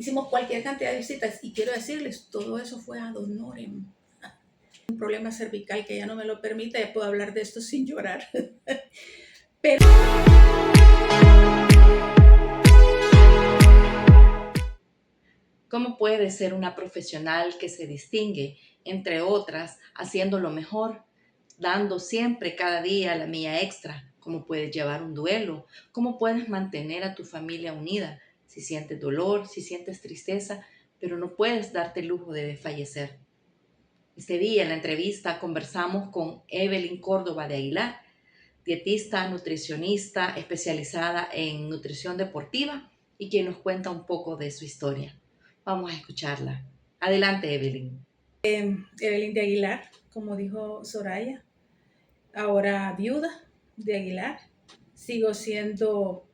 Hicimos cualquier cantidad de visitas y quiero decirles, todo eso fue ad honorem. Un problema cervical que ya no me lo permite, ya puedo hablar de esto sin llorar. Pero ¿cómo puede ser una profesional que se distingue, entre otras, haciendo lo mejor, dando siempre cada día la milla extra? ¿Cómo puedes llevar un duelo? ¿Cómo puedes mantener a tu familia unida si sientes dolor, si sientes tristeza, pero no puedes darte el lujo de fallecer? Este día en la entrevista conversamos con Evelyn Córdoba de Aguilar, dietista, nutricionista especializada en nutrición deportiva y quien nos cuenta un poco de su historia. Vamos a escucharla. Adelante, Evelyn. Evelyn de Aguilar, como dijo Soraya, ahora viuda de Aguilar, sigo haciendo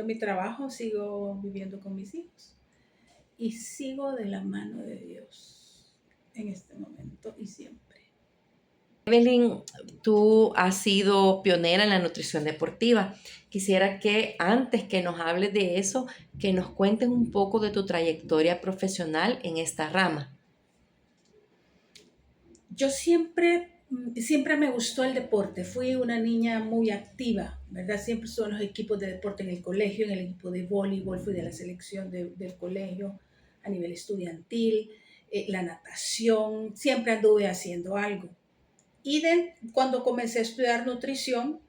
mi trabajo, sigo viviendo con mis hijos y sigo de la mano de Dios en este momento y siempre. Evelyn, tú has sido pionera en la nutrición deportiva. Quisiera que antes que nos hables de eso, que nos cuentes un poco de tu trayectoria profesional en esta rama. Yo siempre me gustó el deporte. Fui una niña muy activa, ¿verdad? Siempre estuve en los equipos de deporte en el colegio, en el equipo de voleibol, fui de la selección del colegio a nivel estudiantil, la natación, siempre anduve haciendo algo. Y cuando comencé a estudiar nutrición,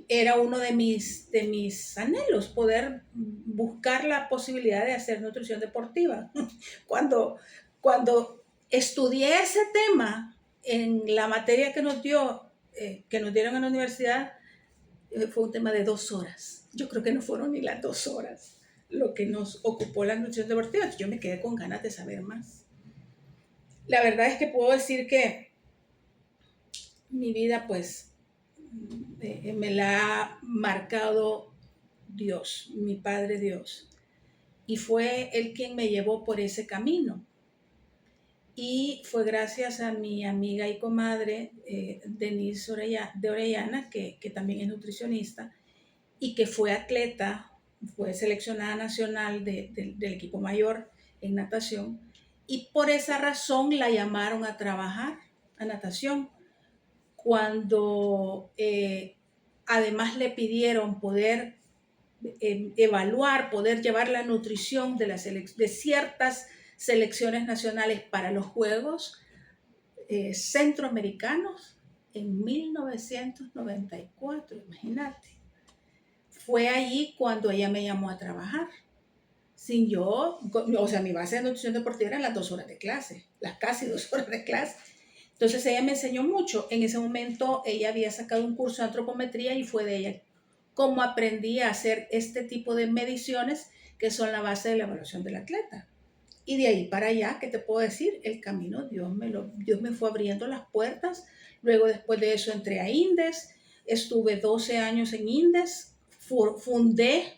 era uno de mis anhelos, poder buscar la posibilidad de hacer nutrición deportiva. Cuando, cuando estudié ese tema en la materia que que nos dieron en la universidad, fue un tema de 2 horas. Yo creo que no fueron ni las 2 horas lo que nos ocupó la nutrición deportiva. Yo me quedé con ganas de saber más. La verdad es que puedo decir que mi vida, pues, me la ha marcado Dios, mi Padre Dios. Y fue Él quien me llevó por ese camino. Y fue gracias a mi amiga y comadre, Denise de Orellana, que también es nutricionista y que fue atleta, fue seleccionada nacional del equipo mayor en natación. Y por esa razón la llamaron a trabajar a natación. Cuando además le pidieron poder evaluar, poder llevar la nutrición de ciertas selecciones nacionales para los Juegos Centroamericanos en 1994, imagínate. Fue allí cuando ella me llamó a trabajar. Sin yo, o sea, mi base de nutrición deportiva eran las 2 horas de clase, las casi 2 horas de clase. Entonces ella me enseñó mucho. En ese momento ella había sacado un curso de antropometría y fue de ella cómo aprendí a hacer este tipo de mediciones que son la base de la evaluación del atleta. Y de ahí para allá, ¿qué te puedo decir? El camino, Dios me fue abriendo las puertas. Luego después de eso entré a INDES, estuve 12 años en INDES, fundé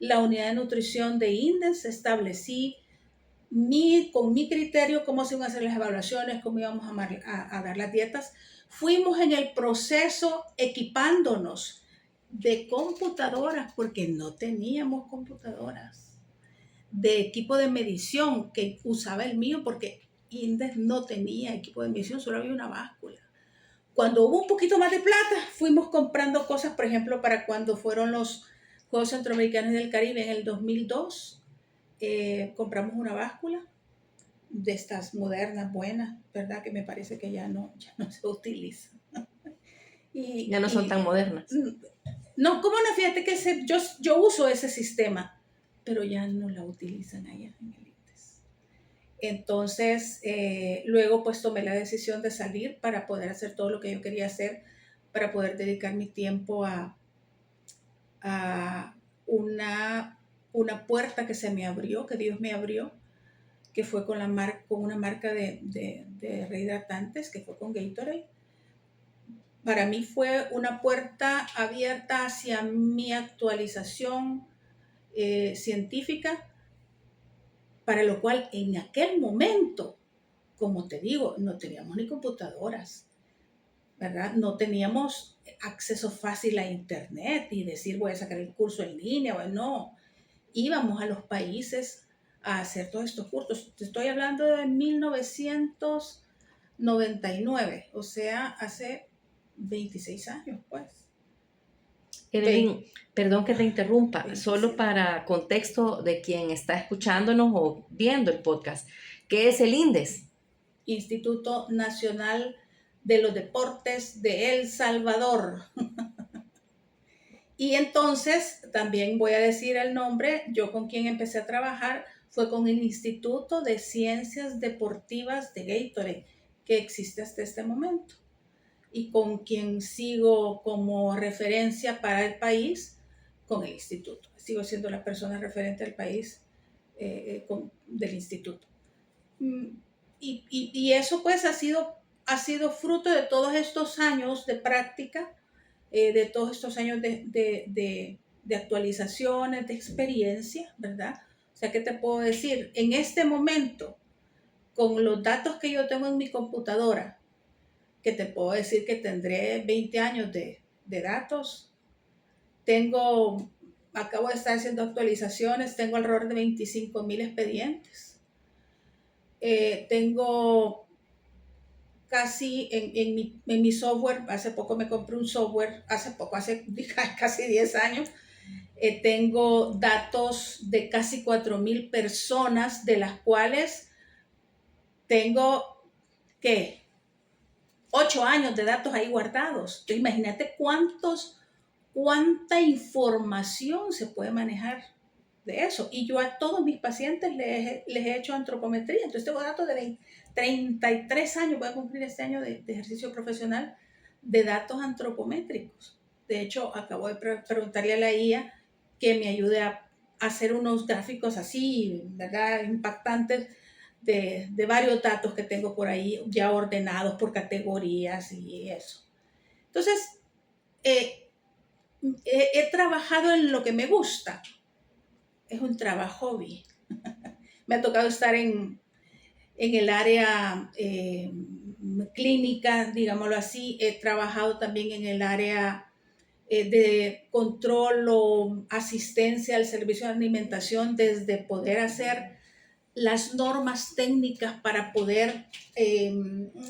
la unidad de nutrición de INDES, establecí con mi criterio cómo se iban a hacer las evaluaciones, cómo íbamos a dar las dietas. Fuimos en el proceso equipándonos de computadoras, porque no teníamos computadoras, de equipo de medición que usaba el mío, porque INDES no tenía equipo de medición, solo había una báscula. Cuando hubo un poquito más de plata, fuimos comprando cosas, por ejemplo, para cuando fueron los Juegos Centroamericanos del Caribe en el 2002, compramos una báscula de estas modernas, buenas, ¿verdad? Que me parece que ya no se utiliza. Ya no son tan modernas. No, ¿cómo no? Fíjate que yo uso ese sistema, pero ya no la utilizan allá en el INDES. Entonces, luego pues tomé la decisión de salir para poder hacer todo lo que yo quería hacer, para poder dedicar mi tiempo a una puerta que se me abrió, que Dios me abrió, que fue con una marca de rehidratantes, que fue con Gatorade. Para mí fue una puerta abierta hacia mi actualización científica, para lo cual en aquel momento, como te digo, no teníamos ni computadoras, ¿verdad? No teníamos acceso fácil a internet y decir voy a sacar el curso en línea, o no. Íbamos a los países a hacer todos estos cursos. Te estoy hablando de 1999, o sea, hace 26 años, pues. Evelyn, perdón que te interrumpa, 27. solo para contexto de quien está escuchándonos o viendo el podcast, ¿qué es el INDES? Instituto Nacional de los Deportes de El Salvador. Y entonces, también voy a decir el nombre, yo con quien empecé a trabajar fue con el Instituto de Ciencias Deportivas de Gatorade, que existe hasta este momento, y con quien sigo como referencia para el país con el instituto. Sigo siendo la persona referente del país del instituto. Y eso pues ha sido fruto de todos estos años de práctica, de todos estos años de actualizaciones, de experiencia, ¿verdad? O sea, ¿qué te puedo decir? En este momento, con los datos que yo tengo en mi computadora, que te puedo decir que tendré 20 años de datos, acabo de estar haciendo actualizaciones, tengo alrededor de 25,000 expedientes. Tengo casi en mi software, hace poco me compré un software, hace casi 10 años, tengo datos de casi 4,000 personas, de las cuales tengo, ¿qué? 8 años de datos ahí guardados. Entonces, imagínate cuánta información se puede manejar de eso. Y yo a todos mis pacientes les he hecho antropometría. Entonces tengo datos de 33 años, voy a cumplir este año de ejercicio profesional, de datos antropométricos. De hecho, acabo de preguntarle a la IA que me ayude a hacer unos gráficos así, ¿verdad? Impactantes de varios datos que tengo por ahí ya ordenados por categorías y eso. Entonces, he trabajado en lo que me gusta. Es un trabajo hobby. Me ha tocado estar en el área clínica, digámoslo así. He trabajado también en el área de control o asistencia al servicio de alimentación, desde poder hacer las normas técnicas para poder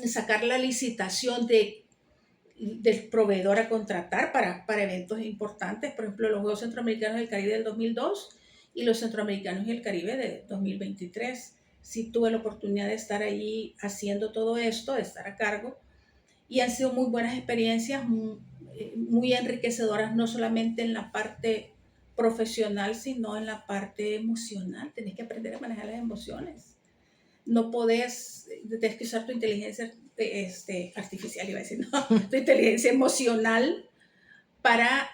sacar la licitación del proveedor a contratar para eventos importantes, por ejemplo, los Juegos Centroamericanos del Caribe del 2002 y los Centroamericanos y el Caribe de 2023. Sí tuve la oportunidad de estar allí haciendo todo esto, de estar a cargo, y han sido muy buenas experiencias, muy enriquecedoras, no solamente en la parte profesional, sino en la parte emocional. Tenés que aprender a manejar las emociones. No tenés que usar tu inteligencia artificial, iba a decir, no, tu inteligencia emocional para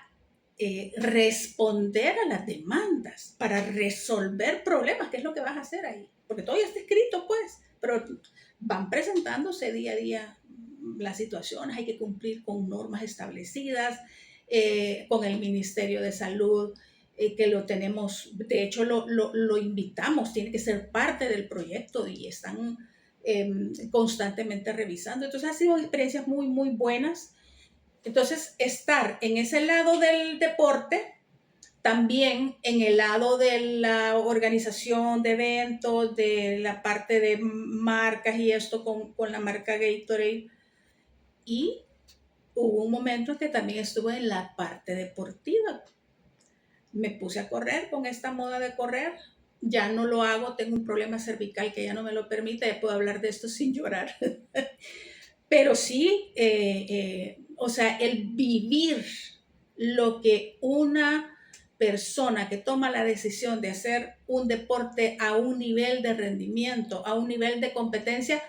responder a las demandas, para resolver problemas, que es lo que vas a hacer ahí. Porque todo ya está escrito, pues, pero van presentándose día a día las situaciones, hay que cumplir con normas establecidas, con el Ministerio de Salud, que lo tenemos, de hecho lo invitamos, tiene que ser parte del proyecto y están constantemente revisando. Entonces, han sido experiencias muy, muy buenas. Entonces, estar en ese lado del deporte, también en el lado de la organización de eventos, de la parte de marcas y esto con la marca Gatorade. Y hubo un momento en que también estuve en la parte deportiva. Me puse a correr con esta moda de correr. Ya no lo hago, tengo un problema cervical que ya no me lo permite, ya puedo hablar de esto sin llorar. Pero sí, o sea, el vivir lo que una persona que toma la decisión de hacer un deporte a un nivel de rendimiento, a un nivel de competencia,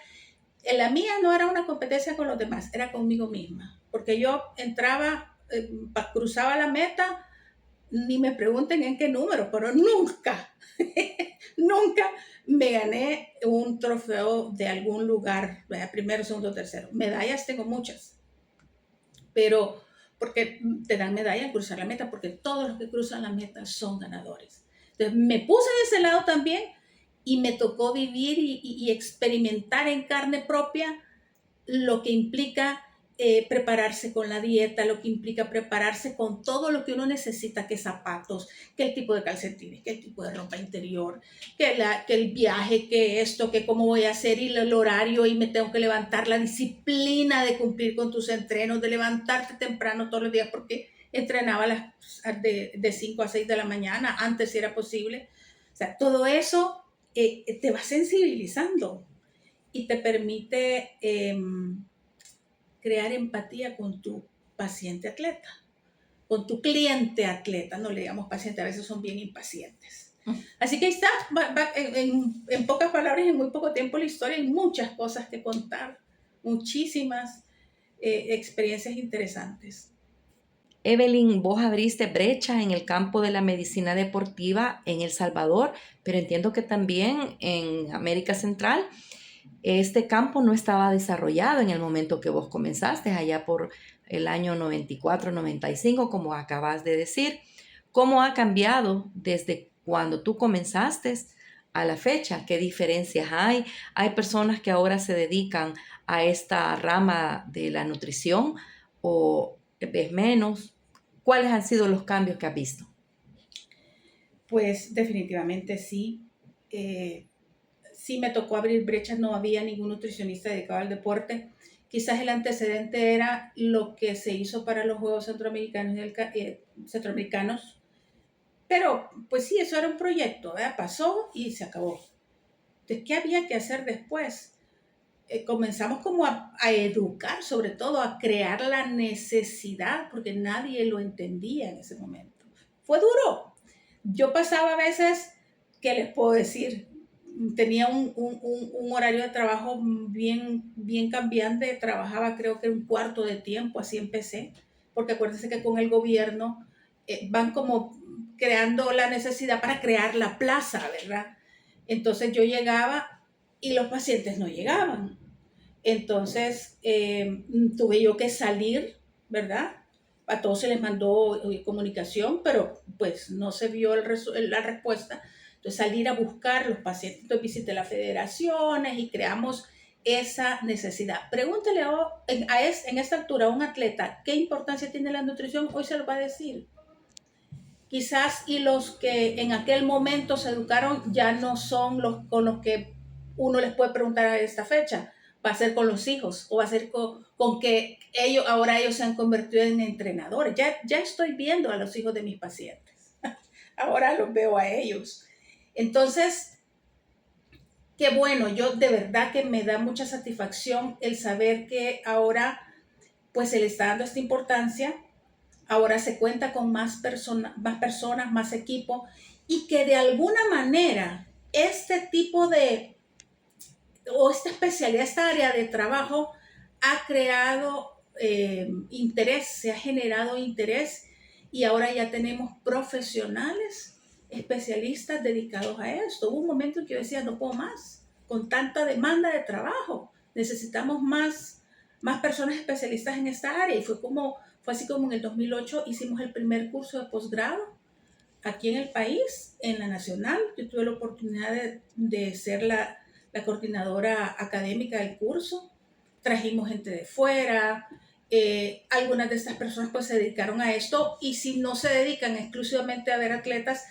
en la mía no era una competencia con los demás, era conmigo misma, porque yo entraba, cruzaba la meta, ni me pregunten en qué número, pero nunca, nunca me gané un trofeo de algún lugar, primero, segundo, tercero. Medallas tengo muchas, pero porque te dan medalla al cruzar la meta, porque todos los que cruzan la meta son ganadores. Entonces me puse de ese lado también y me tocó vivir y experimentar en carne propia lo que implica prepararse con la dieta, lo que implica prepararse con todo lo que uno necesita, que zapatos, que el tipo de calcetines, que el tipo de ropa interior, que el viaje, que esto, que cómo voy a hacer y el horario y me tengo que levantar, la disciplina de cumplir con tus entrenos, de levantarte temprano todos los días, porque entrenaba de 5 a 6 de la mañana, antes si era posible. O sea, todo eso te va sensibilizando y te permite crear empatía con tu paciente atleta, con tu cliente atleta, no le digamos paciente, a veces son bien impacientes. Así que ahí está, en pocas palabras, en muy poco tiempo la historia, hay muchas cosas que contar, muchísimas experiencias interesantes. Evelyn, vos abriste brecha en el campo de la medicina deportiva en El Salvador, pero entiendo que también en América Central este campo no estaba desarrollado en el momento que vos comenzaste, allá por el año 94, 95, como acabas de decir. ¿Cómo ha cambiado desde cuando tú comenzaste a la fecha? ¿Qué diferencias hay? ¿Hay personas que ahora se dedican a esta rama de la nutrición o ves menos? ¿Cuáles han sido los cambios que has visto? Pues definitivamente sí. Sí me tocó abrir brechas, no había ningún nutricionista dedicado al deporte. Quizás el antecedente era lo que se hizo para los Juegos Centroamericanos, pero pues sí, eso era un proyecto, ¿verdad? Pasó y se acabó. Entonces, ¿qué había que hacer después? Comenzamos como a educar, sobre todo a crear la necesidad, porque nadie lo entendía en ese momento. Fue duro. Yo pasaba a veces, ¿qué les puedo decir? Tenía un horario de trabajo bien cambiante, trabajaba creo que un cuarto de tiempo, así empecé, porque acuérdense que con el gobierno van como creando la necesidad para crear la plaza, ¿verdad? Entonces yo llegaba y los pacientes no llegaban. Entonces tuve yo que salir, ¿verdad? A todos se les mandó comunicación, pero pues no se vio la respuesta. Entonces salir a buscar los pacientes. Entonces visité las federaciones y creamos esa necesidad. Pregúntele en esta altura a un atleta qué importancia tiene la nutrición, hoy se lo va a decir. Quizás y los que en aquel momento se educaron ya no son los con los que uno les puede preguntar a esta fecha. Va a ser con los hijos o va a ser con que ahora ellos se han convertido en entrenadores. Ya estoy viendo a los hijos de mis pacientes. Ahora los veo a ellos. Entonces, qué bueno, yo de verdad que me da mucha satisfacción el saber que ahora pues se le está dando esta importancia. Ahora se cuenta con más personas, más equipo, y que de alguna manera este tipo o esta especialidad, esta área de trabajo ha creado interés, se ha generado interés y ahora ya tenemos profesionales, especialistas dedicados a esto. Hubo un momento en que yo decía, no puedo más, con tanta demanda de trabajo, necesitamos más personas especialistas en esta área y fue así como en el 2008 hicimos el primer curso de posgrado aquí en el país, en la Nacional. Yo tuve la oportunidad de ser la coordinadora académica del curso. Trajimos gente de fuera. Algunas de estas personas pues se dedicaron a esto y si no se dedican exclusivamente a ver atletas,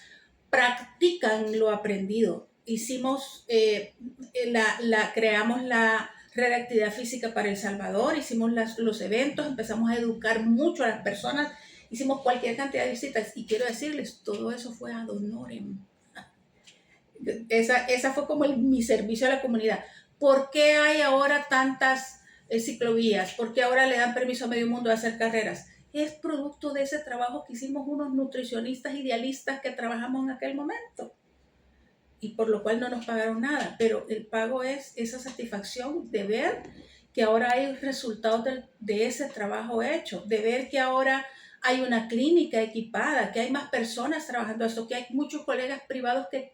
practican lo aprendido. Creamos la red de actividad física para El Salvador, hicimos los eventos, empezamos a educar mucho a las personas, hicimos cualquier cantidad de visitas y quiero decirles, todo eso fue ad honorem. Esa fue como mi servicio a la comunidad. ¿Por qué hay ahora tantas ciclovías? ¿Por qué ahora le dan permiso a medio mundo de hacer carreras? Es producto de ese trabajo que hicimos unos nutricionistas idealistas que trabajamos en aquel momento y por lo cual no nos pagaron nada, pero el pago es esa satisfacción de ver que ahora hay resultados de ese trabajo hecho, de ver que ahora hay una clínica equipada, que hay más personas trabajando esto, que hay muchos colegas privados que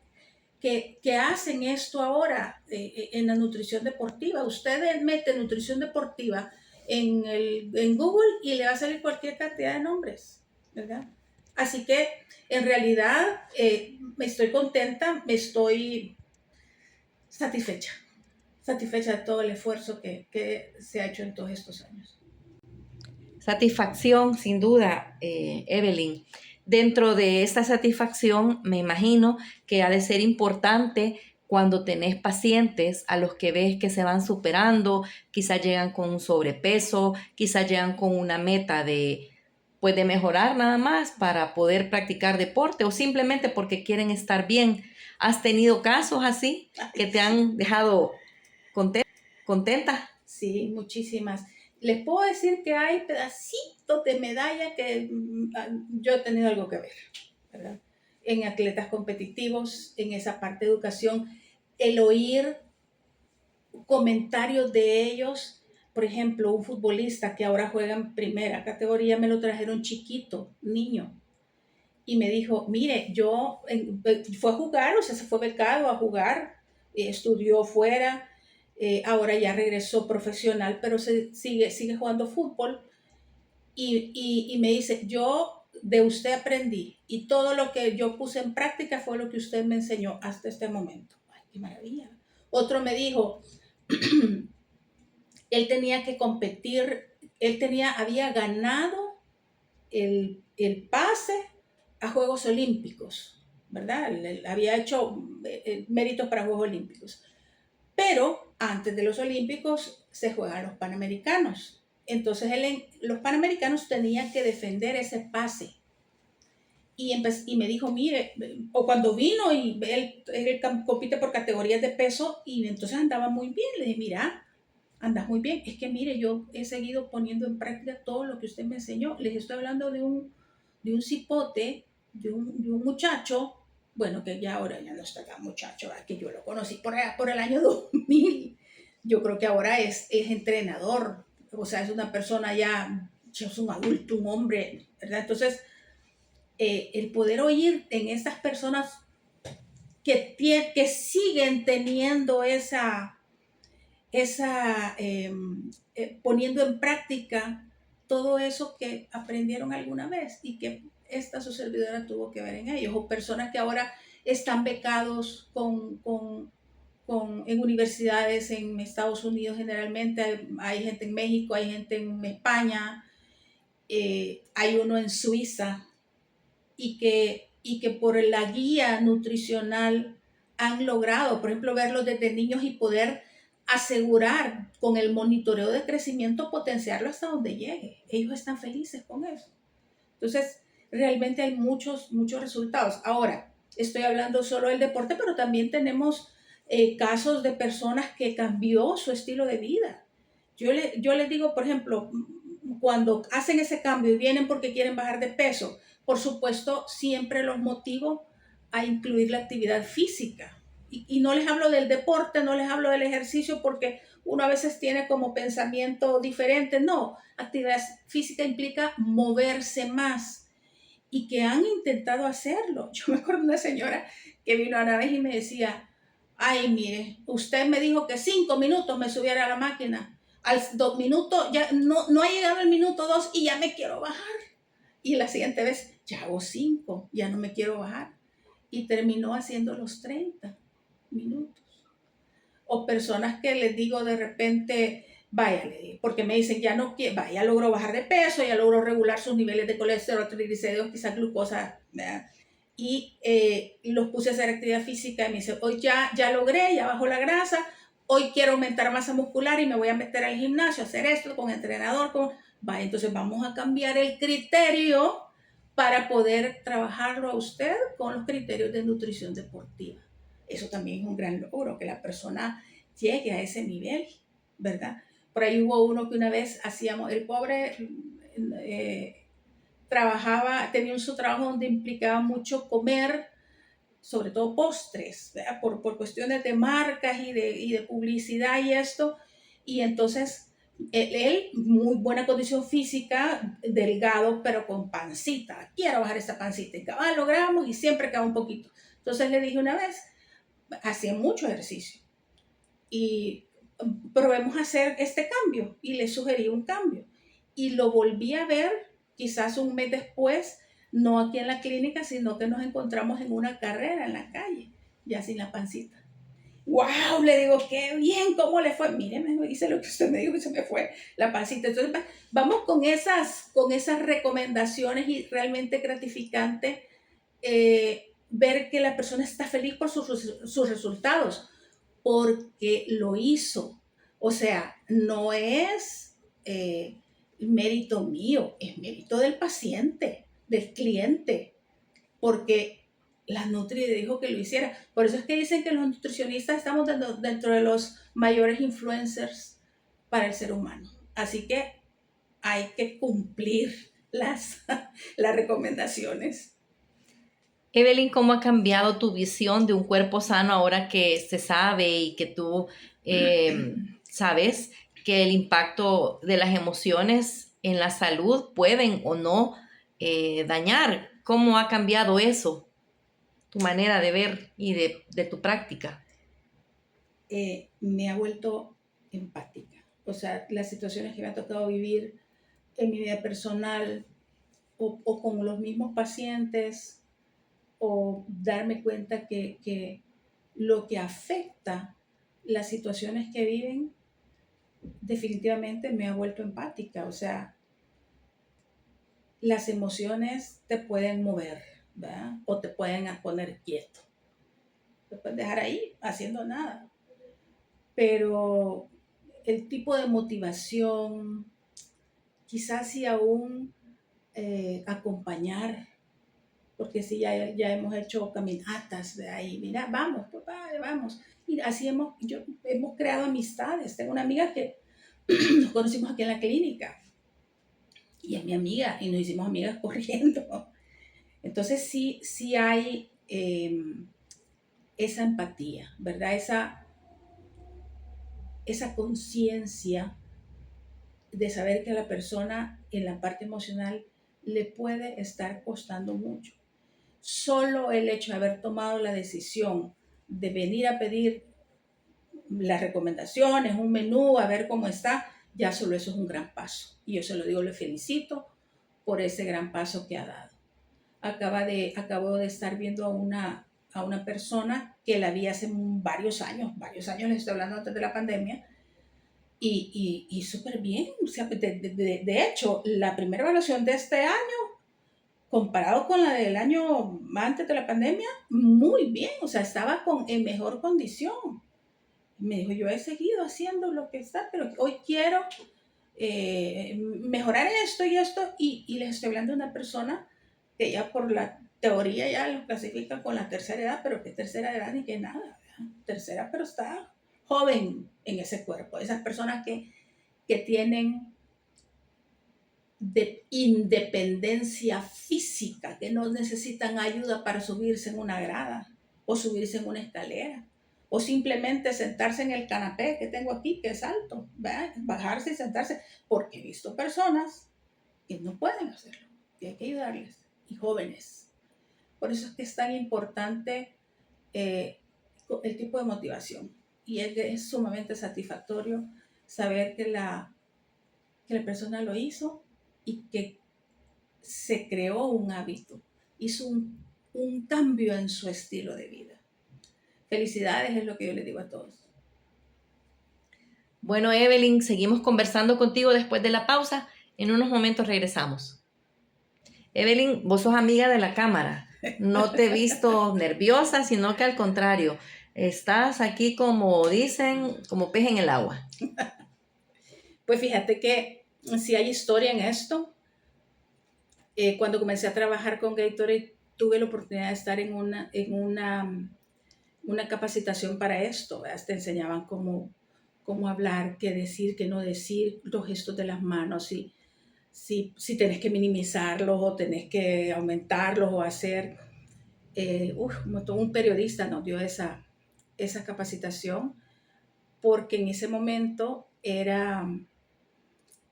hacen esto ahora en la nutrición deportiva. Usted mete nutrición deportiva en Google y le va a salir cualquier cantidad de nombres, ¿verdad? Así que en realidad me estoy contenta, me estoy satisfecha de todo el esfuerzo que se ha hecho en todos estos años. Satisfacción, sin duda, Evelyn. Dentro de esta satisfacción, me imagino que ha de ser importante cuando tenés pacientes a los que ves que se van superando, quizás llegan con un sobrepeso, quizás llegan con una meta pues de mejorar nada más para poder practicar deporte o simplemente porque quieren estar bien. ¿Has tenido casos así que te han dejado contenta? Sí, muchísimas. Les puedo decir que hay pedacitos de medalla que yo he tenido algo que ver, ¿verdad? En atletas competitivos, en esa parte de educación, el oír comentarios de ellos, por ejemplo, un futbolista que ahora juega en primera categoría, me lo trajeron chiquito, niño, y me dijo, mire, fue a jugar, o sea, se fue becado a jugar, estudió fuera, ahora ya regresó profesional, pero sigue jugando fútbol, y me dice, yo de usted aprendí, y todo lo que yo puse en práctica fue lo que usted me enseñó hasta este momento. Ay, qué maravilla. Otro me dijo, él tenía que competir, había ganado el pase a Juegos Olímpicos, ¿verdad? Él había hecho méritos para Juegos Olímpicos. Pero antes de los Olímpicos se juegan los Panamericanos. Entonces los Panamericanos tenían que defender ese pase. Y me dijo, mire, o cuando vino y él compite por categorías de peso y entonces andaba muy bien. Le dije, mira, andas muy bien. Es que mire, yo he seguido poniendo en práctica todo lo que usted me enseñó. Les estoy hablando de un cipote, de un muchacho, bueno, que ya ahora ya no está tan muchacho, ¿verdad? Que yo lo conocí por el año 2000. Yo creo que ahora es entrenador, o sea, es una persona ya es un adulto, un hombre, ¿verdad? Entonces, el poder oír en estas personas que siguen teniendo poniendo en práctica todo eso que aprendieron alguna vez y que esta su servidora tuvo que ver en ellos, o personas que ahora están becados en universidades en Estados Unidos generalmente, hay gente en México, hay gente en España, hay uno en Suiza, y que por la guía nutricional han logrado, por ejemplo, verlos desde niños y poder asegurar con el monitoreo de crecimiento, potenciarlo hasta donde llegue. Ellos están felices con eso. Entonces, realmente hay muchos resultados. Ahora, estoy hablando solo del deporte, pero también tenemos casos de personas que cambió su estilo de vida. Yo les digo, por ejemplo, cuando hacen ese cambio y vienen porque quieren bajar de peso, por supuesto, siempre los motivo a incluir la actividad física. Y no les hablo del deporte, no les hablo del ejercicio, porque uno a veces tiene como pensamiento diferente. No, actividad física implica moverse más y que han intentado hacerlo. Yo me acuerdo de una señora que vino a la vez y me decía, ay, mire, usted me dijo que 5 minutos me subiera a la máquina. Al 2 minutos, ya no ha llegado el minuto 2 y ya me quiero bajar. Y la siguiente vez, ya hago 5, ya no me quiero bajar. Y terminó haciendo los 30 minutos. O personas que les digo de repente, vaya, porque me dicen, ya no quiero, vaya, logró bajar de peso, ya logró regular sus niveles de colesterol, triglicéridos, quizás glucosa, ¿verdad? Y los puse a hacer actividad física y me dice, hoy ya logré, ya bajó la grasa, hoy quiero aumentar masa muscular y me voy a meter al gimnasio a hacer esto con entrenador, vaya, entonces vamos a cambiar el criterio para poder trabajarlo a usted con los criterios de nutrición deportiva. Eso también es un gran logro, que la persona llegue a ese nivel, ¿verdad? Por ahí hubo uno que una vez hacíamos, el pobre tenía su trabajo donde implicaba mucho comer, sobre todo postres, ¿verdad? Por cuestiones de marcas y de publicidad y esto, y entonces él, muy buena condición física, delgado, pero con pancita, quiero bajar esa pancita, y logramos y siempre queda un poquito. Entonces le dije una vez, hacía mucho ejercicio y probemos hacer este cambio y le sugerí un cambio y lo volví a ver quizás un mes después, no aquí en la clínica, sino que nos encontramos en una carrera en la calle, ya sin la pancita. wow, le digo, qué bien, ¿cómo le fue? Mire, me hice lo que usted me dijo y se me fue la pancita. Entonces, vamos con esas recomendaciones y realmente gratificante ver que la persona está feliz por sus resultados, porque lo hizo. O sea, no es mérito mío, es mérito del paciente, del cliente, porque la Nutri dijo que lo hiciera. Por eso es que dicen que los nutricionistas estamos dentro de los mayores influencers para el ser humano. Así que hay que cumplir las recomendaciones. Evelyn, ¿cómo ha cambiado tu visión de un cuerpo sano ahora que se sabe y que tú sabes que el impacto de las emociones en la salud pueden o no dañar? ¿Cómo ha cambiado eso, tu manera de ver y de tu práctica? Me ha vuelto empática. O sea, las situaciones que me ha tocado vivir en mi vida personal o con los mismos pacientes o darme cuenta que lo que afecta las situaciones que viven definitivamente me ha vuelto empática. O sea, las emociones te pueden mover, ¿verdad? O te pueden poner quieto. Te puedes dejar ahí haciendo nada. Pero el tipo de motivación, quizás si aún acompañar, porque si ya hemos hecho caminatas de ahí, mira, vamos, papá, vamos. Y así hemos creado amistades. Tengo una amiga que nos conocimos aquí en la clínica y es mi amiga y nos hicimos amigas corriendo. Entonces sí hay esa empatía, ¿verdad? Esa conciencia de saber que a la persona en la parte emocional le puede estar costando mucho. Solo el hecho de haber tomado la decisión de venir a pedir las recomendaciones, un menú, a ver cómo está, ya solo eso es un gran paso. Y yo se lo digo, le felicito por ese gran paso que ha dado. Acabo de estar viendo a una persona que la vi hace varios años, les estoy hablando antes de la pandemia, y súper bien. O sea, de hecho, la primera evaluación de este año, comparado con la del año antes de la pandemia, muy bien. O sea, estaba en mejor condición. Me dijo, yo he seguido haciendo lo que está, pero hoy quiero mejorar esto y esto. Y les estoy hablando de una persona que ya por la teoría ya lo clasifica con la tercera edad, pero que tercera edad ni que nada. ¿Verdad? Tercera, pero está joven en ese cuerpo. Esas personas que tienen de independencia física, que no necesitan ayuda para subirse en una grada o subirse en una escalera o simplemente sentarse en el canapé que tengo aquí, que es alto, ¿verdad? Bajarse y sentarse, porque he visto personas que no pueden hacerlo y hay que ayudarles, y jóvenes. Por eso es que es tan importante eh, el tipo de motivación, y es sumamente satisfactorio saber que la persona lo hizo y que se creó un hábito, hizo un cambio en su estilo de vida. Felicidades es lo que yo les digo a todos. Bueno, Evelyn, seguimos conversando contigo después de la pausa. En unos momentos regresamos. Evelyn, vos sos amiga de la cámara. No te he visto nerviosa, sino que al contrario, estás aquí como dicen, como pez en el agua. Pues fíjate que si hay historia en esto. Cuando comencé a trabajar con Gatorade, tuve la oportunidad de estar en una capacitación para esto. ¿Verdad? Te enseñaban cómo hablar, qué decir, qué no decir, los gestos de las manos, si tenés que minimizarlos o tenés que aumentarlos o hacer. Un periodista nos dio esa capacitación porque en ese momento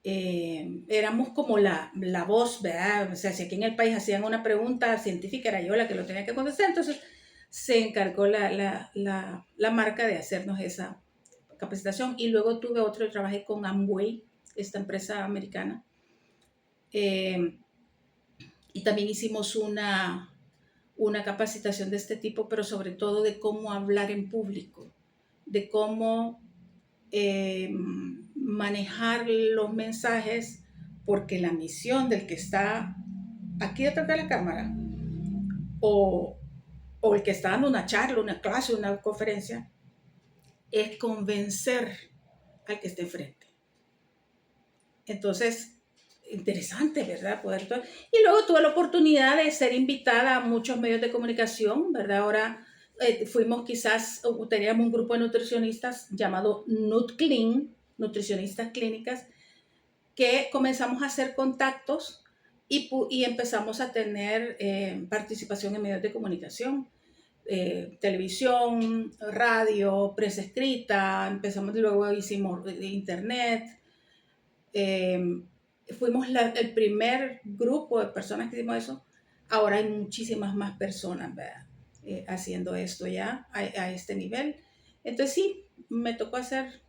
éramos como la voz, ¿verdad? O sea, si aquí en el país hacían una pregunta científica, era yo la que lo tenía que contestar, entonces se encargó la marca de hacernos esa capacitación. Y luego tuve otro, trabajé con Amway, esta empresa americana, eh, y también hicimos una capacitación de este tipo, pero sobre todo de cómo hablar en público. de cómo manejar los mensajes, porque la misión del que está aquí detrás de la cámara o, o el que está dando una charla, una clase, una conferencia, es convencer al que esté enfrente. Entonces, interesante, ¿verdad? Y luego tuve la oportunidad de ser invitada a muchos medios de comunicación, ¿verdad? Ahora teníamos un grupo de nutricionistas llamado NutClean, nutricionistas clínicas, que comenzamos a hacer contactos y empezamos a tener participación en medios de comunicación. Televisión, radio, prensa escrita, luego hicimos internet. Fuimos el primer grupo de personas que hicimos eso. Ahora hay muchísimas más personas, ¿verdad? Haciendo esto ya a este nivel. Entonces sí, me tocó hacer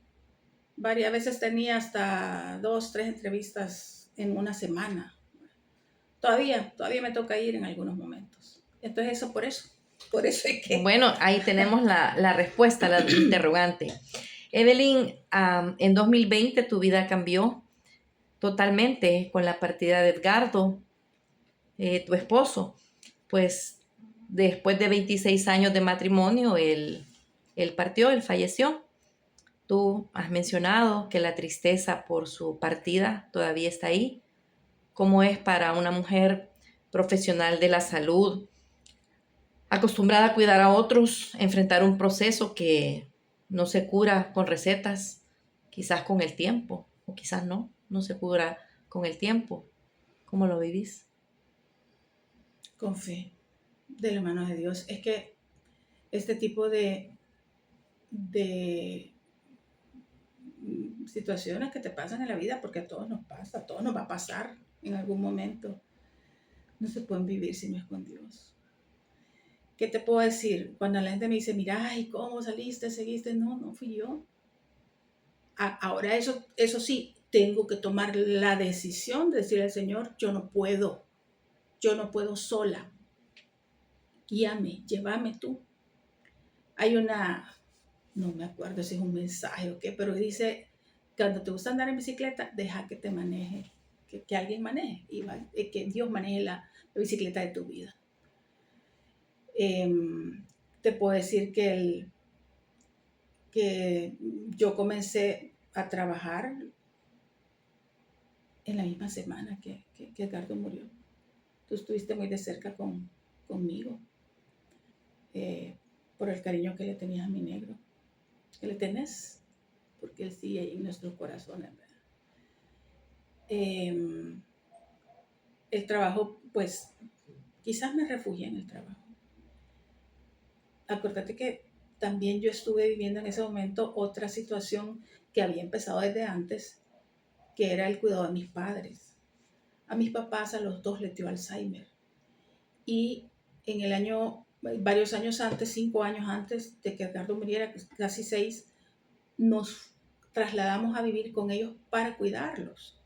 varias veces, tenía hasta 2, 3 entrevistas en una semana. Todavía me toca ir en algunos momentos. Entonces eso por eso es que... Bueno, ahí tenemos la respuesta, la interrogante. Evelyn, en 2020 tu vida cambió totalmente con la partida de Edgardo, tu esposo. Pues después de 26 años de matrimonio, él partió, él falleció. Tú has mencionado que la tristeza por su partida todavía está ahí. ¿Cómo es para una mujer profesional de la salud, acostumbrada a cuidar a otros, enfrentar un proceso que no se cura con recetas, quizás con el tiempo, o quizás no se cura con el tiempo? ¿Cómo lo vivís? Con fe, de la mano de Dios. Es que este tipo de situaciones que te pasan en la vida, porque a todos nos pasa, a todos nos va a pasar en algún momento, no se pueden vivir si no es con Dios. ¿Qué te puedo decir? Cuando la gente me dice, mira, ay, ¿cómo saliste, seguiste? No fui yo. Ahora eso sí, tengo que tomar la decisión de decirle al Señor, yo no puedo sola. Guíame, llévame tú. Hay no me acuerdo si es un mensaje o qué, pero dice, cuando te gusta andar en bicicleta, deja que te maneje, que alguien maneje, que Dios maneje la bicicleta de tu vida. Te puedo decir que yo comencé a trabajar en la misma semana que Edgardo murió. Tú estuviste muy de cerca conmigo por el cariño que le tenías a mi negro, que le tenés, porque él sigue ahí en nuestros corazones, ¿verdad? El trabajo, pues, quizás me refugié en el trabajo. Acuérdate que también yo estuve viviendo en ese momento otra situación que había empezado desde antes, que era el cuidado de mis padres. A mis papás, a los dos les dio Alzheimer. Y en el año, varios años antes, 5 años antes de que Edgardo muriera, casi 6, nos trasladamos a vivir con ellos para cuidarlos.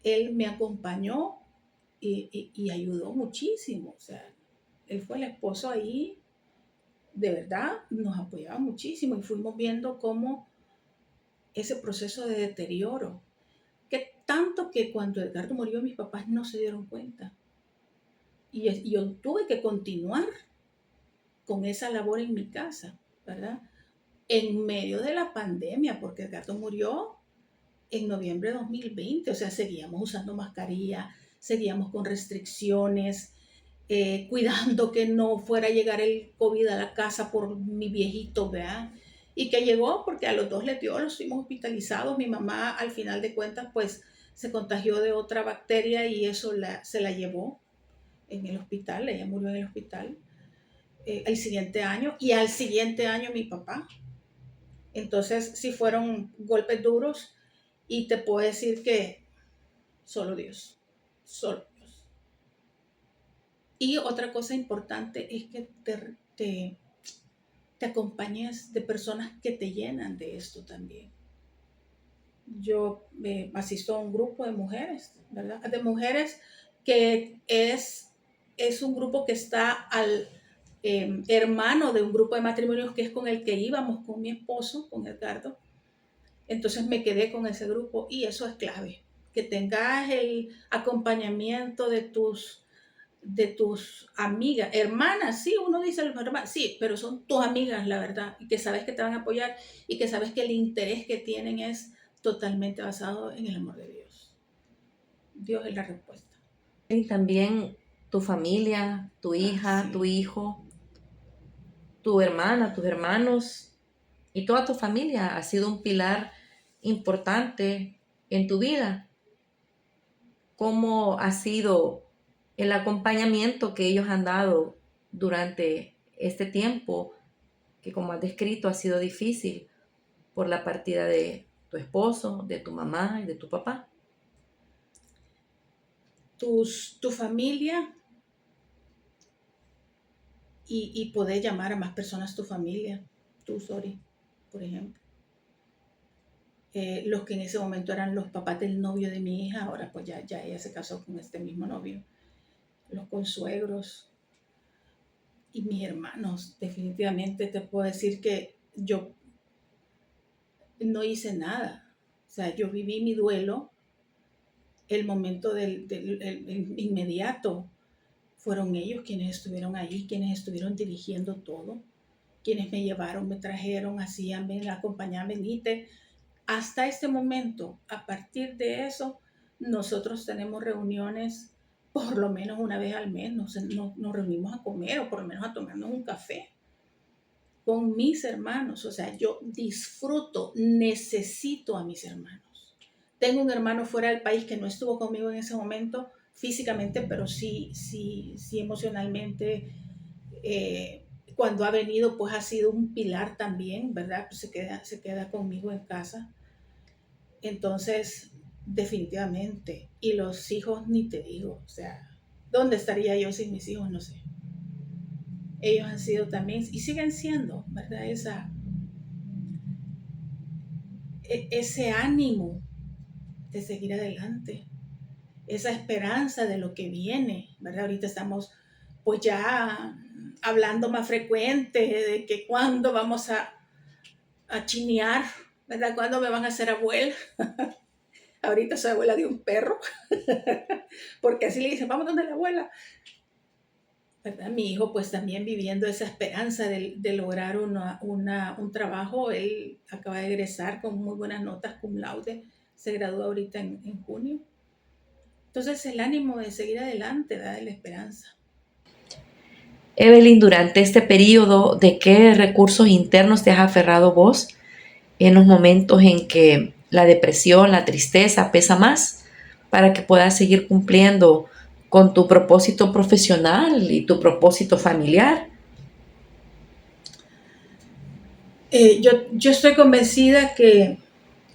Él me acompañó y ayudó muchísimo. O sea, él fue el esposo ahí, de verdad, nos apoyaba muchísimo y fuimos viendo cómo ese proceso de deterioro, que tanto que cuando Edgardo murió mis papás no se dieron cuenta. Y yo tuve que continuar con esa labor en mi casa, ¿verdad? En medio de la pandemia, porque Edgardo murió en noviembre de 2020, o sea, seguíamos usando mascarilla, seguíamos con restricciones, cuidando que no fuera a llegar el COVID a la casa por mi viejito, ¿verdad? Y que llegó porque a los dos les dio, los fuimos hospitalizados. Mi mamá, al final de cuentas, pues se contagió de otra bacteria y eso se la llevó en el hospital, ella murió en el hospital el siguiente año, y al siguiente año mi papá. Entonces sí fueron golpes duros y te puedo decir que solo Dios. Y otra cosa importante es que te acompañes de personas que te llenan de esto también. Yo asisto a un grupo de mujeres, ¿verdad? De mujeres que es un grupo que está hermano de un grupo de matrimonios que es con el que íbamos con mi esposo, con Edgardo. Entonces me quedé con ese grupo y eso es clave, que tengas el acompañamiento de tus amigas, hermanas, sí, uno dice hermanas, sí, pero son tus amigas, la verdad, y que sabes que te van a apoyar y que sabes que el interés que tienen es totalmente basado en el amor de Dios. Dios es la respuesta. Y también tu familia, tu hija, sí. tu hijo, tu hermana, tus hermanos y toda tu familia ha sido un pilar importante en tu vida. ¿Cómo ha sido el acompañamiento que ellos han dado durante este tiempo que, como has descrito, ha sido difícil por la partida de tu esposo, de tu mamá y de tu papá? Tu familia y poder llamar a más personas tu familia, tú, Sori, por ejemplo. Los que en ese momento eran los papás del novio de mi hija, ahora pues ya ella se casó con este mismo novio. Los consuegros y mis hermanos, definitivamente te puedo decir que yo no hice nada. O sea, yo viví mi duelo, el momento el inmediato. Fueron ellos quienes estuvieron ahí, quienes estuvieron dirigiendo todo, quienes me llevaron, me trajeron, hacían, me acompañaban, venite. Hasta este momento, a partir de eso, nosotros tenemos reuniones por lo menos una vez al mes, nos reunimos a comer o por lo menos a tomarnos un café con mis hermanos. O sea, yo disfruto, necesito a mis hermanos. Tengo un hermano fuera del país que no estuvo conmigo en ese momento físicamente, pero sí emocionalmente. Cuando ha venido, pues ha sido un pilar también, ¿verdad? Pues se queda conmigo en casa. Entonces, definitivamente. Y los hijos, ni te digo. O sea, ¿dónde estaría yo sin mis hijos? No sé. Ellos han sido también, y siguen siendo, ¿verdad? Ese ánimo de seguir adelante. Esa esperanza de lo que viene, ¿verdad? Ahorita estamos pues ya hablando más frecuente de que cuándo vamos a chinear, ¿verdad? ¿Cuándo me van a hacer abuela? Ahorita soy abuela de un perro, porque así le dicen, vamos donde la abuela. ¿Verdad? Mi hijo pues también viviendo esa esperanza de lograr un trabajo. Él acaba de egresar con muy buenas notas, cum laude, se gradúa ahorita en junio. Entonces el ánimo de seguir adelante, da la esperanza. Evelyn, durante este periodo, ¿de qué recursos internos te has aferrado vos en los momentos en que la depresión, la tristeza pesa más, para que puedas seguir cumpliendo con tu propósito profesional y tu propósito familiar? Yo estoy convencida que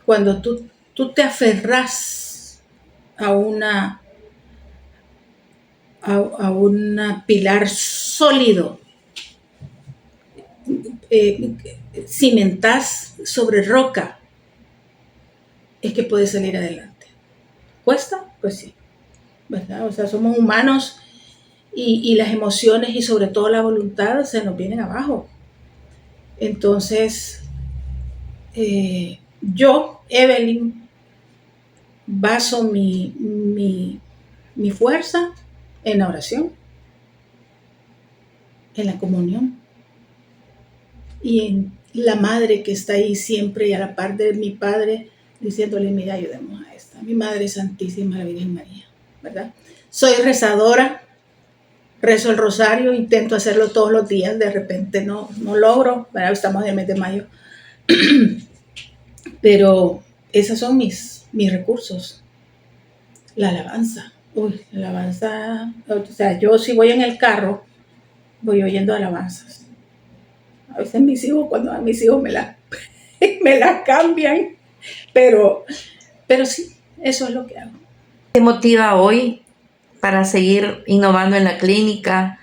cuando tú te aferras a una pilar sólido, cimentás sobre roca, es que puedes salir adelante. ¿Cuesta? Pues sí, ¿verdad? O sea, somos humanos y las emociones y sobre todo la voluntad se nos vienen abajo. Entonces, yo, Evelyn, baso mi fuerza en la oración, en la comunión y en la madre que está ahí siempre y a la par de mi padre diciéndole, mira, ayudemos a esta, mi Madre Santísima, la Virgen María, ¿verdad? Soy rezadora, rezo el rosario, intento hacerlo todos los días, de repente no logro, ¿verdad? Estamos en el mes de mayo, pero esos son mis recursos. La alabanza, la alabanza, o sea, yo si voy en el carro, voy oyendo alabanzas. A veces mis hijos, cuando a mis hijos me la cambian, pero sí, eso es lo que hago. ¿Te motiva hoy para seguir innovando en la clínica?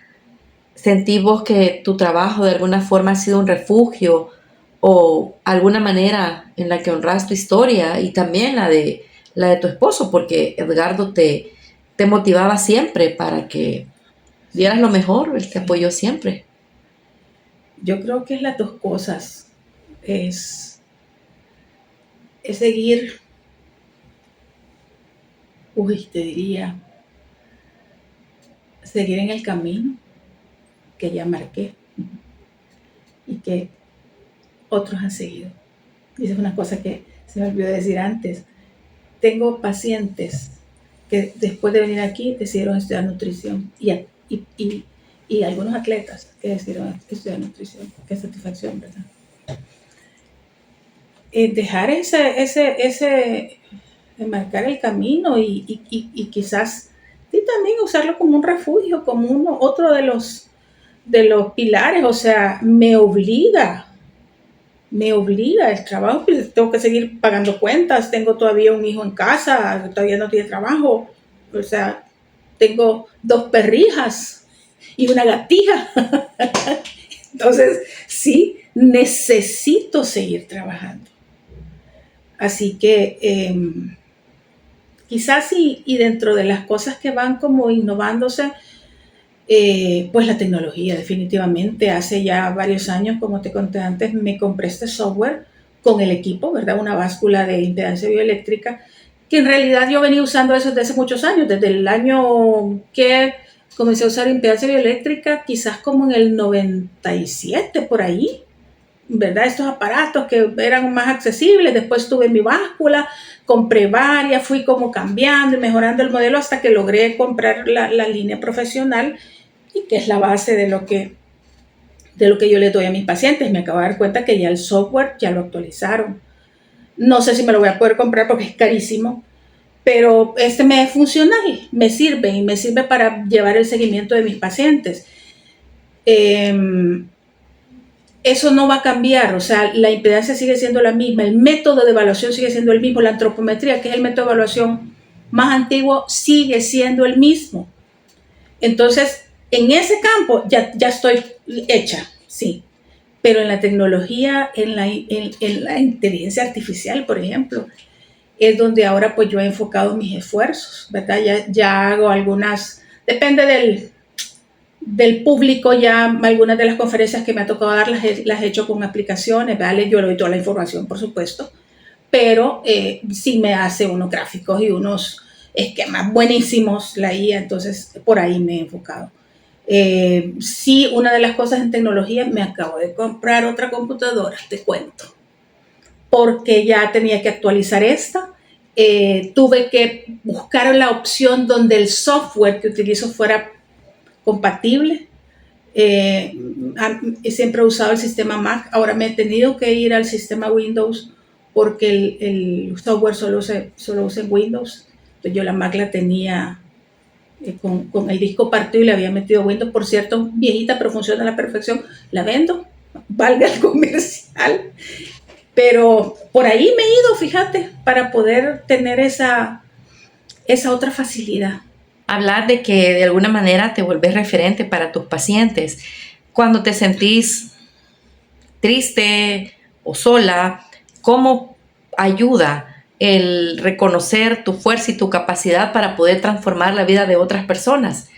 ¿Sentís vos que tu trabajo de alguna forma ha sido un refugio o alguna manera en la que honras tu historia y también la de tu esposo? Porque Edgardo te motivaba siempre para que dieras lo mejor, él te apoyó siempre. Yo creo que es las dos cosas. Es, es seguir, te diría, seguir en el camino que ya marqué y que otros han seguido. Y esa es una cosa que se me olvidó decir antes. Tengo pacientes que después de venir aquí decidieron estudiar nutrición y algunos atletas que decidieron estudiar nutrición. Qué satisfacción, ¿verdad? Dejar marcar el camino y quizás y también usarlo como un refugio, como otro de los pilares, o sea, me obliga el trabajo, pues tengo que seguir pagando cuentas, tengo todavía un hijo en casa, todavía no tiene trabajo, o sea, tengo 2 perrijas y una gatija. Entonces, sí, necesito seguir trabajando. Así que quizás y dentro de las cosas que van como innovándose, pues la tecnología, definitivamente. Hace ya varios años, como te conté antes, me compré este software con el equipo, ¿verdad? Una báscula de impedancia bioeléctrica, que en realidad yo venía usando eso desde hace muchos años, desde el año que comencé a usar impedancia bioeléctrica, quizás como en el 97, por ahí, ¿verdad? Estos aparatos que eran más accesibles. Después tuve mi báscula, compré varias, fui como cambiando y mejorando el modelo hasta que logré comprar la línea profesional y que es la base de lo que yo le doy a mis pacientes. Me acabo de dar cuenta que ya el software ya lo actualizaron. No sé si me lo voy a poder comprar porque es carísimo, pero este me es funcional, me sirve y me sirve para llevar el seguimiento de mis pacientes. Eso no va a cambiar, o sea, la impedancia sigue siendo la misma, el método de evaluación sigue siendo el mismo, la antropometría, que es el método de evaluación más antiguo, sigue siendo el mismo. Entonces, en ese campo ya estoy hecha, sí, pero en la tecnología, en la inteligencia artificial, por ejemplo, es donde ahora pues yo he enfocado mis esfuerzos, ¿verdad? Ya hago algunas, depende del público, ya algunas de las conferencias que me ha tocado dar las he hecho con aplicaciones, ¿vale? Yo le doy toda la información, por supuesto, pero sí me hace unos gráficos y unos esquemas buenísimos la IA, entonces por ahí me he enfocado. Sí, una de las cosas en tecnología, me acabo de comprar otra computadora, te cuento, porque ya tenía que actualizar esta. Tuve que buscar la opción donde el software que utilizo fuera compatible. Siempre he usado el sistema Mac, ahora me he tenido que ir al sistema Windows porque el software solo usa en Windows. Entonces yo la Mac la tenía con el disco partido y le había metido Windows. Por cierto, viejita, pero funciona a la perfección. La vendo, valga el comercial. Pero por ahí me he ido, fíjate, para poder tener esa otra facilidad. Hablar de que de alguna manera te vuelves referente para tus pacientes. Cuando te sentís triste o sola, ¿cómo ayuda el reconocer tu fuerza y tu capacidad para poder transformar la vida de otras personas?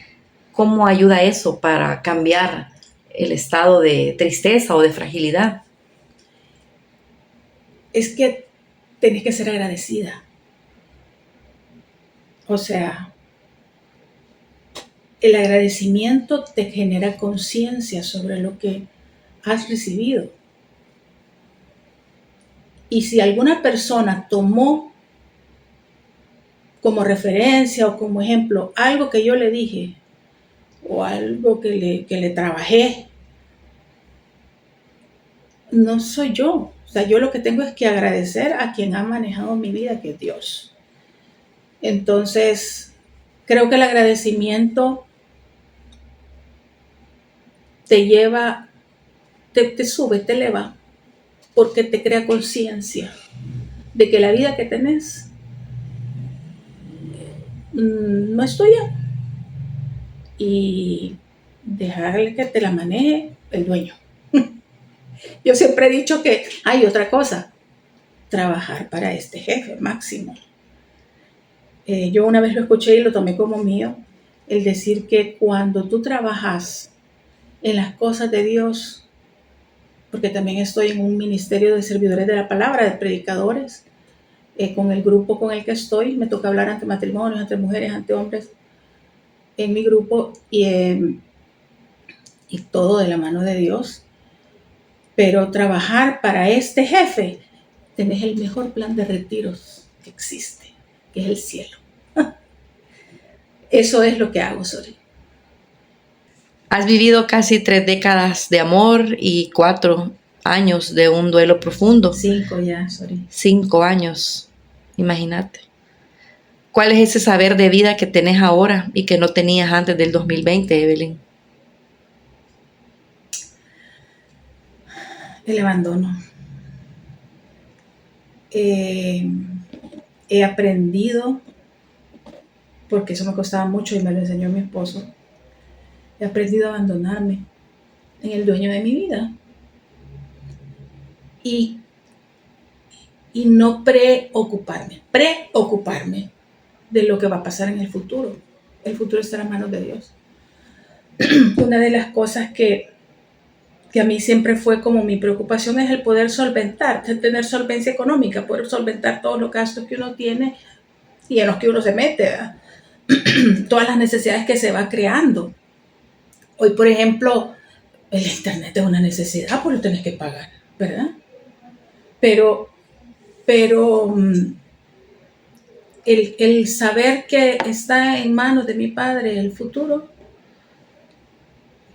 ¿Cómo ayuda eso para cambiar el estado de tristeza o de fragilidad? Es que tenés que ser agradecida. O sea, el agradecimiento te genera conciencia sobre lo que has recibido. Y si alguna persona tomó como referencia o como ejemplo algo que yo le dije o algo que le trabajé, no soy yo. O sea, yo lo que tengo es que agradecer a quien ha manejado mi vida, que es Dios. Entonces, creo que el agradecimiento te lleva, te sube, te eleva, porque te crea conciencia de que la vida que tenés no es tuya y dejarle que te la maneje el dueño. Yo siempre he dicho que hay otra cosa, trabajar para este jefe máximo. Yo una vez lo escuché y lo tomé como mío, el decir que cuando tú trabajas en las cosas de Dios, porque también estoy en un ministerio de servidores de la palabra, de predicadores, con el grupo con el que estoy. Me toca hablar ante matrimonios, ante mujeres, ante hombres en mi grupo y todo de la mano de Dios. Pero trabajar para este jefe, tenés el mejor plan de retiros que existe, que es el cielo. Eso es lo que hago, Sori. Has vivido casi 3 décadas de amor y 4 años de un duelo profundo. 5 ya, Sori. 5 años, imagínate. ¿Cuál es ese saber de vida que tenés ahora y que no tenías antes del 2020, Evelyn? El abandono. He aprendido, porque eso me costaba mucho y me lo enseñó mi esposo, he aprendido a abandonarme en el dueño de mi vida y no preocuparme de lo que va a pasar en el futuro. El futuro está en las manos de Dios. Una de las cosas que a mí siempre fue como mi preocupación es el poder solventar, tener solvencia económica, poder solventar todos los gastos que uno tiene y en los que uno se mete, ¿verdad? Todas las necesidades que se va creando. Hoy, por ejemplo, el internet es una necesidad, pues lo tenés que pagar, ¿verdad? Pero el saber que está en manos de mi padre el futuro,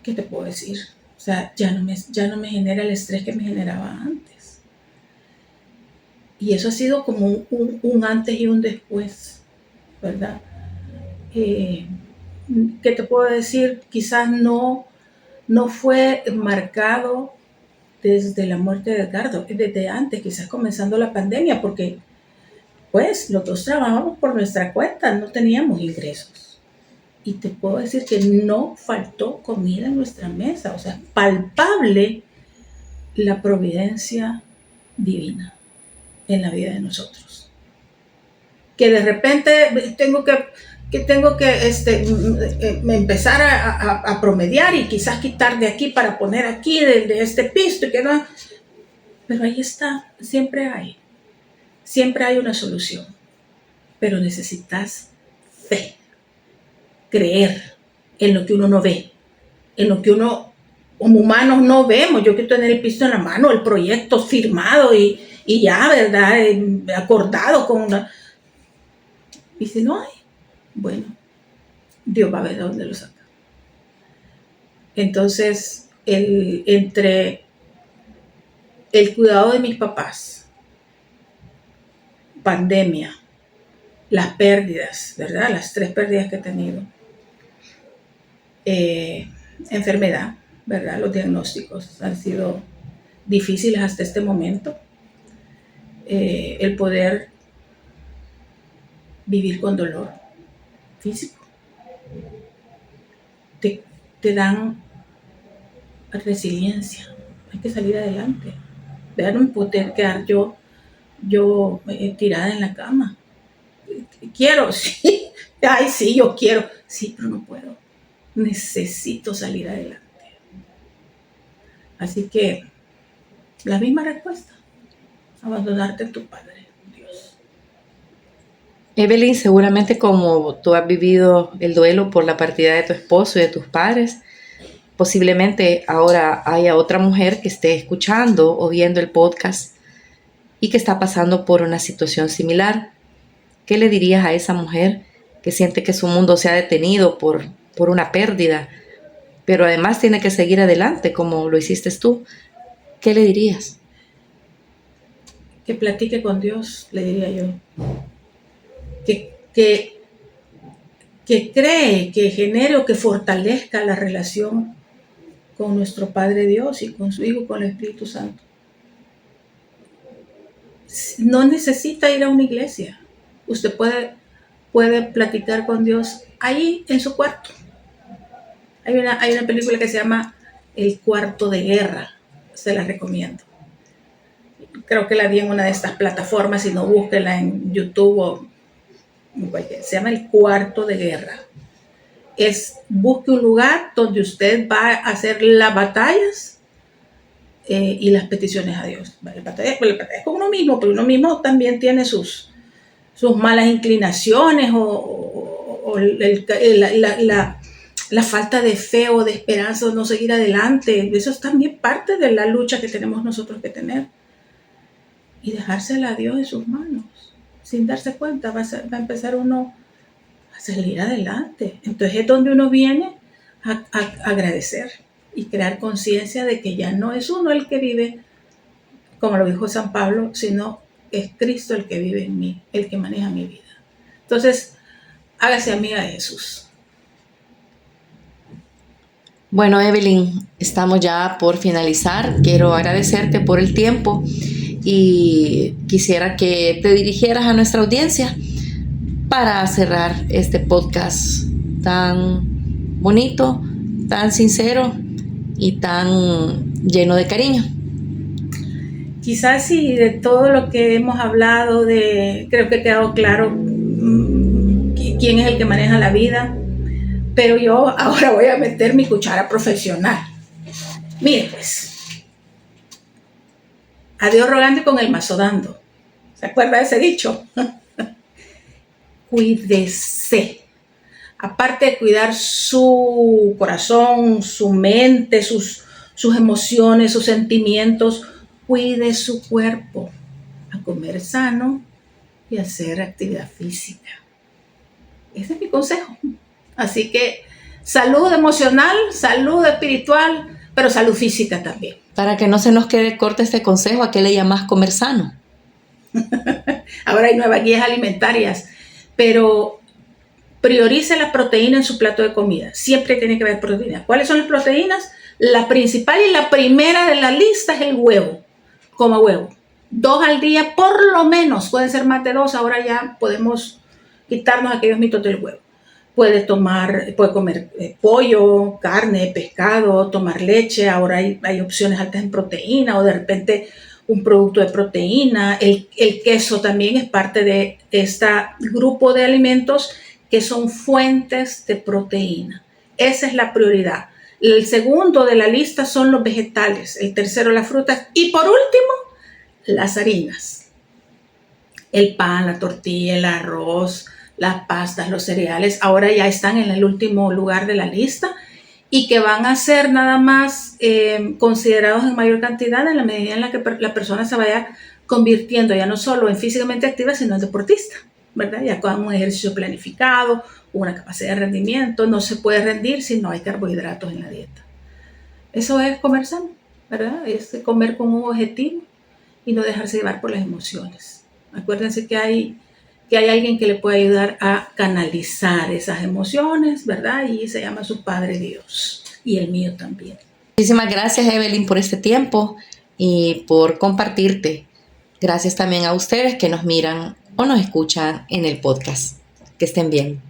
¿qué te puedo decir? O sea, ya no me genera el estrés que me generaba antes. Y eso ha sido como un antes y un después, ¿verdad? ¿Qué te puedo decir? Quizás no fue marcado desde la muerte de Edgardo, desde antes, quizás comenzando la pandemia, porque pues los dos trabajábamos por nuestra cuenta, no teníamos ingresos. Y te puedo decir que no faltó comida en nuestra mesa, o sea, palpable la providencia divina en la vida de nosotros. Que de repente tengo que empezar a promediar y quizás quitar de aquí para poner aquí de este pisto y que no, pero ahí está, siempre hay una solución, pero necesitas fe, creer en lo que uno no ve, en lo que uno como humanos no vemos. Yo quiero tener el pisto en la mano, el proyecto firmado y ya, ¿verdad? Acordado con una. Y si no hay, bueno, Dios va a ver de dónde lo saca. Entonces, entre el cuidado de mis papás, pandemia, las pérdidas, ¿verdad? Las 3 pérdidas que he tenido, enfermedad, ¿verdad? Los diagnósticos han sido difíciles hasta este momento. El poder vivir con dolor físico te dan resiliencia. Hay que salir adelante. No me puedo quedar yo tirada en la cama. Quiero, sí. Ay, sí, yo quiero. Sí, pero no puedo. Necesito salir adelante. Así que la misma respuesta. Abandonarte en tu Padre, Dios. Evelyn, seguramente como tú has vivido el duelo por la partida de tu esposo y de tus padres, posiblemente ahora haya otra mujer que esté escuchando o viendo el podcast y que está pasando por una situación similar. ¿Qué le dirías a esa mujer que siente que su mundo se ha detenido por una pérdida, pero además tiene que seguir adelante como lo hiciste tú? ¿Qué le dirías? Que platique con Dios, le diría yo. Que cree, que genere o que fortalezca la relación con nuestro Padre Dios y con su Hijo, con el Espíritu Santo. No necesita ir a una iglesia. Usted puede platicar con Dios ahí en su cuarto. Hay una película que se llama El Cuarto de Guerra. Se la recomiendo. Creo que la vi en una de estas plataformas, si no, búsquela en YouTube o en cualquier. Se llama El Cuarto de Guerra. Busque un lugar donde usted va a hacer las batallas y las peticiones a Dios. La batalla es con uno mismo, pero uno mismo también tiene sus malas inclinaciones o la falta de fe o de esperanza o no seguir adelante. Eso es también parte de la lucha que tenemos nosotros que tener. Y dejársela a Dios en sus manos. Sin darse cuenta, va a empezar uno a salir adelante. Entonces es donde uno viene a agradecer y crear conciencia de que ya no es uno el que vive, como lo dijo San Pablo, sino es Cristo el que vive en mí, el que maneja mi vida. Entonces, hágase amiga de Jesús. Bueno, Evelyn, estamos ya por finalizar. Quiero agradecerte por el tiempo y quisiera que te dirigieras a nuestra audiencia para cerrar este podcast tan bonito, tan sincero y tan lleno de cariño. Quizás sí, de todo lo que hemos hablado, creo que ha quedado claro quién es el que maneja la vida, pero yo ahora voy a meter mi cuchara profesional. Mire pues, a Dios rogando y con el mazo dando. ¿Se acuerda de ese dicho? Cuídese. Aparte de cuidar su corazón, su mente, sus emociones, sus sentimientos, cuide su cuerpo, a comer sano y hacer actividad física. Ese es mi consejo. Así que salud emocional, salud espiritual, pero salud física también. Para que no se nos quede corto este consejo, ¿a qué le llamas comer sano? Ahora hay nuevas guías alimentarias, pero priorice la proteína en su plato de comida. Siempre tiene que haber proteína. ¿Cuáles son las proteínas? La principal y la primera de la lista es el huevo. Coma huevo. 2 al día por lo menos. Pueden ser más de 2. Ahora ya podemos quitarnos aquellos mitos del huevo. Puede comer pollo, carne, pescado, tomar leche. Ahora hay opciones altas en proteína o de repente un producto de proteína. El queso también es parte de este grupo de alimentos que son fuentes de proteína. Esa es la prioridad. El segundo de la lista son los vegetales, el tercero las frutas y por último las harinas. El pan, la tortilla, el arroz, las pastas, los cereales, ahora ya están en el último lugar de la lista y que van a ser nada más considerados en mayor cantidad en la medida en la que la persona se vaya convirtiendo ya no solo en físicamente activa, sino en deportista, ¿verdad? Ya con un ejercicio planificado, una capacidad de rendimiento, no se puede rendir si no hay carbohidratos en la dieta. Eso es comer sano, ¿verdad? Es comer con un objetivo y no dejarse llevar por las emociones. Acuérdense que hay alguien que le puede ayudar a canalizar esas emociones, ¿verdad? Y se llama su Padre Dios y el mío también. Muchísimas gracias, Evelyn, por este tiempo y por compartirte. Gracias también a ustedes que nos miran o nos escuchan en el podcast. Que estén bien.